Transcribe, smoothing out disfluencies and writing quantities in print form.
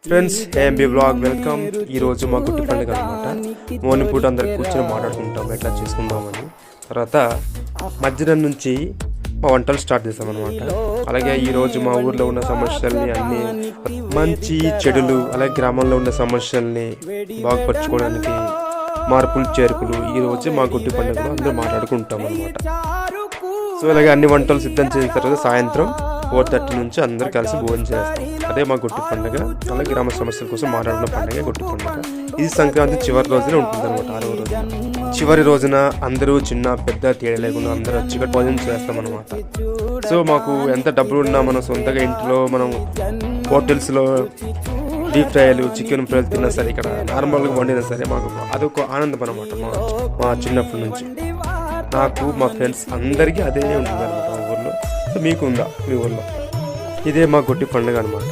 Friends AMB blog welcome. ఈరోజు మా గుట్టి పండుగ అనమాట. మార్నింగ్ పూట అందరికి కూర్చొని మాట్లాడుకుంటాం ఎట్లా చేసుకుందామని. తర్వాత మధ్యాహ్నం నుంచి మా వంటలు స్టార్ట్ చేస్తాం అనమాట. అలాగే ఈరోజు మా ఊర్లో ఉన్న సమస్యల్ని అన్ని మంచి చెడులు అలాగే గ్రామంలో ఉన్న సమస్యల్ని బాగుపరచుకోవడానికి మార్పులు చేర్పులు ఈరోజు మా గుట్టి పండుగలో అందరూ మాట్లాడుకుంటాం అనమాట. సో అలాగే అన్ని వంటలు సిద్ధం చేసిన తర్వాత సాయంత్రం 4:30 నుంచి అందరూ కలిసి భోజనం చేస్తాం. అదే మా గుట్టి పండుగ. అలాగే గ్రామ సమస్యల కోసం మాట్లాడిన పండుగ గుట్టి పండుగ. ఇది సంక్రాంతి చివరి రోజున ఉంటుంది అనమాట. 6వ రోజున చివరి రోజున అందరూ చిన్న పెద్ద తేడా లేకుండా అందరూ వచ్చి భోజనం చేస్తాం అనమాట. సో మాకు ఎంత డబ్బులు ఉన్నా మనం సొంతగా ఇంట్లో మనం హోటల్స్లో డీప్ ఫ్రైలు చికెన్ ఫ్రైలు తిన్నా సరే, ఇక్కడ నార్మల్గా వండినా సరే మాకు అదొక ఆనందం అనమాట. మా చిన్నప్పటి నుంచి నాకు మా ఫ్రెండ్స్ అందరికీ అదే ఉంటుంది అనమాట మా ఊర్లో. సో మీకు ఉందా మీ ఊర్లో? ఇదే మా గుట్టి పండుగ అనమాట.